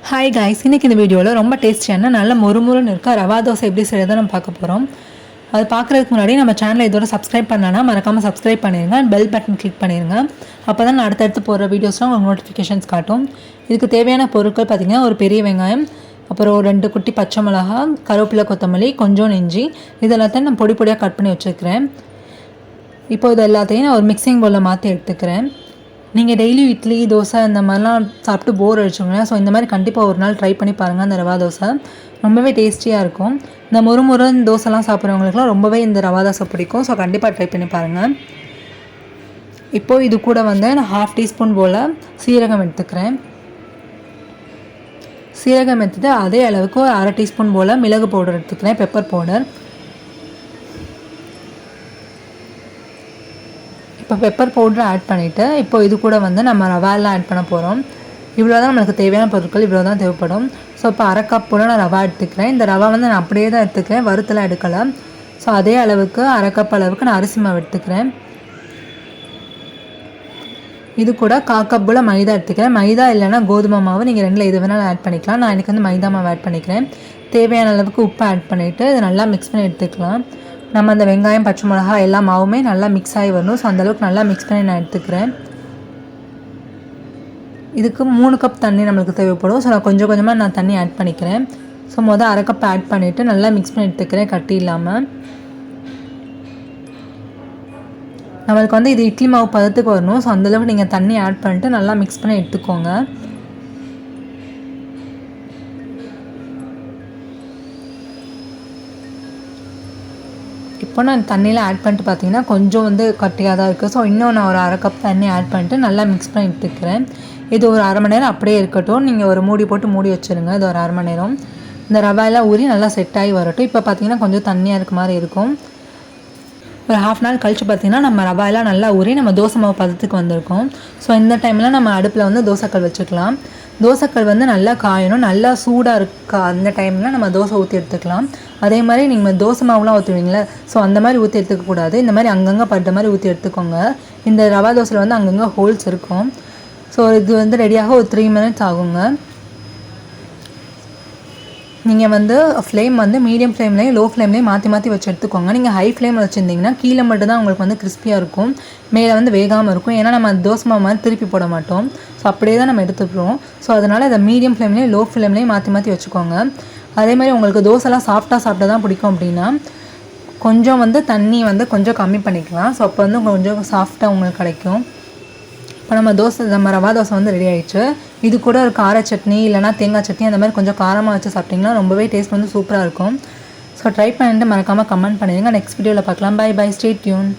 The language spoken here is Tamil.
ஹாய் காய்ஸ், இன்றைக்கி இந்த வீடியோவில் ரொம்ப டேஸ்டியான நல்ல மொறுமுறுன்னு இருக்க ரவா தோசை எப்படி செய்யறதை நம்ம பார்க்க போகிறோம். அது பார்க்குறதுக்கு முன்னாடி நம்ம சேனலை இதோட சப்ஸ்கிரைப் பண்ணலன்னா மறக்காமல் சப்ஸ்கிரைப் பண்ணிடுங்க. பெல் பட்டன் கிளிக் பண்ணிடுங்க. அப்போ தான் நான் அடுத்தடுத்து போகிற வீடியோஸ்லாம் உங்களுக்கு நோட்டிஃபிகேஷன்ஸ் காட்டும். இதுக்கு தேவையான பொருட்கள் பார்த்திங்கன்னா, ஒரு பெரிய வெங்காயம், அப்புறம் 2 குட்டி பச்சை மிளகா, கருவேப்பிலை, கொத்தமல்லி, கொஞ்சம் இஞ்சி, இதெல்லாத்தையும் நான் பொடி பொடியாக கட் பண்ணி வச்சுருக்கிறேன். இப்போ இது எல்லாத்தையும் நான் ஒரு மிக்சிங் பவுலில் மாற்றி எடுத்துக்கிறேன். நீங்கள் டெய்லி இட்லி, தோசை இந்த மாதிரிலாம் சாப்பிட்டு போர் அடிச்சோங்க. ஸோ இந்த மாதிரி கண்டிப்பாக ஒரு நாள் ட்ரை பண்ணி பாருங்கள். அந்த ரவா தோசை ரொம்பவே டேஸ்டியாக இருக்கும். இந்த முறுமுறு தோசைலாம் சாப்பிட்றவங்களுக்குலாம் ரொம்பவே இந்த ரவா தோசை பிடிக்கும். ஸோ கண்டிப்பாக ட்ரை பண்ணி பாருங்கள். இப்போது இது கூட நான் 1/2 டீஸ்பூன் போல் சீரகம் எடுத்துக்கிறேன். சீரகம் எடுத்துகிட்டு அதே அளவுக்கு ஒரு 1/2 டீஸ்பூன் போல் மிளகு பவுடர் எடுத்துக்கிறேன், பெப்பர் பவுடர். இப்போ பெப்பர் பவுடர் ஆட் பண்ணிவிட்டு இப்போ இது கூட நம்ம ரவாலாம் ஆட் பண்ண போகிறோம். இவ்வளோ தான் நம்மளுக்கு தேவையான பொருட்கள், இவ்வளோ தான் தேவைப்படும். ஸோ இப்போ 1/2 கப் போல் நான் ரவா எடுத்துக்கிறேன். இந்த ரவா நான் அப்படியே தான் எடுத்துக்கிறேன், வறுத்தலாம் எடுக்கலை. ஸோ அதே அளவுக்கு 1/2 கப் அளவுக்கு நான் அரிசி மாவு எடுத்துக்கிறேன். இது கூட 1/4 கப் போல் மைதா எடுத்துக்கிறேன். மைதா இல்லைனா கோதுமை மாவு, நீங்கள் ரெண்டில் எது வேணாலும் ஆட் பண்ணிக்கலாம். நான் எனக்கு மைதா மாவு ஆட் பண்ணிக்கிறேன். தேவையான அளவுக்கு உப்பு ஆட் பண்ணிவிட்டு இதை நல்லா மிக்ஸ் பண்ணி எடுத்துக்கலாம். நம்ம அந்த வெங்காயம், பச்சை மிளகா எல்லா மாவுமே நல்லா மிக்ஸ் ஆகி வரணும். ஸோ அந்தளவுக்கு நல்லா மிக்ஸ் பண்ணி நான் எடுத்துக்கிறேன். இதுக்கு 3 கப் தண்ணி நம்மளுக்கு தேவைப்படும். ஸோ நான் கொஞ்சம் கொஞ்சமாக நான் தண்ணி ஆட் பண்ணிக்கிறேன். ஸோ 1/2 கப் ஆட் பண்ணிவிட்டு நல்லா மிக்ஸ் பண்ணி எடுத்துக்கிறேன், கட்டி இல்லாமல். நம்மளுக்கு இது இட்லி மாவு பதத்துக்கு வரணும். ஸோ அந்தளவுக்கு நீங்கள் தண்ணி ஆட் பண்ணிட்டு நல்லா மிக்ஸ் பண்ணி எடுத்துக்கோங்க. இப்போ நான் தண்ணியில் ஆட் பண்ணிட்டு பார்த்தீங்கன்னா கொஞ்சம் கட்டியாக தான் இருக்குது. ஸோ இன்னும் நான் ஒரு 1/2 கப் தண்ணி ஆட் பண்ணிட்டு நல்லா மிக்ஸ் பண்ணி எடுத்துக்கிறேன். இது ஒரு 1/2 மணி நேரம் அப்படியே இருக்கட்டும். நீங்கள் ஒரு மூடி போட்டு மூடி வச்சுருங்க. இது ஒரு 1/2 மணி நேரம் இந்த ரவாயெல்லாம் ஊறி நல்லா செட் ஆகி வரட்டும். இப்போ பார்த்தீங்கன்னா கொஞ்சம் தண்ணியாக இருக்க மாதிரி இருக்கும். ஒரு 1/2 நாள் கழித்து பார்த்திங்கன்னா நம்ம ரவாயெல்லாம் நல்லா ஊறி நம்ம தோசை மாவு பதத்துக்கு வந்திருக்கோம். ஸோ இந்த டைமில் நம்ம அடுப்பில் தோசைக்கல் வச்சுக்கலாம். தோசைக்கல் நல்லா காயணும், நல்லா சூடாக இருக்கா அந்த டைமில் நம்ம தோசை ஊற்றி எடுத்துக்கலாம். அதே மாதிரி நீங்கள் தோசை மாவுலாம் ஊற்றுவீங்களே, ஸோ அந்த மாதிரி ஊற்றி எடுத்துக்கக்கூடாது. இந்த மாதிரி அங்கங்கே படுற மாதிரி ஊற்றி எடுத்துக்கோங்க. இந்த ரவா தோசையில் அங்கங்கே ஹோல்ஸ் இருக்கும். ஸோ இது ரெடியாக ஒரு 3 மினிட்ஸ் ஆகுங்க. நீங்கள் ஃப்ளேம் மீடியம் ஃப்ளேம்லேயும் லோ ஃப்ளேம்லேயும் மாற்றி மாற்றி வச்சு எடுத்துக்கோங்க. நீங்கள் ஹை ஃப்ளேமில் வச்சுருந்தீங்கன்னா கீழே மட்டும் தான் உங்களுக்கு கிறிஸ்பியாக இருக்கும், மேலே வேகாமல் இருக்கும். ஏன்னா நம்ம தோசை மாவு மாதிரி திருப்பி போட மாட்டோம். ஸோ அப்படியே தான் நம்ம எடுத்துக்கிறோம். ஸோ அதனால் இதை மீடியம் ஃப்ளேம்லேயும் லோ ஃப்ளேம்லேயும் மாற்றி மாற்றி வச்சுக்கோங்க. அதே மாதிரி உங்களுக்கு தோசைலாம் சாஃப்டாக சாப்பிட்டா தான் பிடிக்கும் அப்படின்னா கொஞ்சம் தண்ணி கொஞ்சம் கம்மி பண்ணிக்கலாம். ஸோ அப்போ கொஞ்சம் சாஃப்டாக உங்களுக்கு கிடைக்கும். இப்போ நம்ம ரவா தோசை ரெடி ஆகிடுச்சு. இது கூட ஒரு கார சட்னி இல்லைனா தேங்காய் சட்னி அந்த மாதிரி கொஞ்சம் காரமாக வச்சு சாப்பிட்டிங்கன்னா ரொம்பவே டேஸ்ட் சூப்பராக இருக்கும். ஸோ ட்ரை பண்ணிட்டு மறக்காமல் கமெண்ட் பண்ணிடுங்க. நெக்ஸ்ட் வீடியோவில் பார்க்கலாம். Bye bye, stay tune.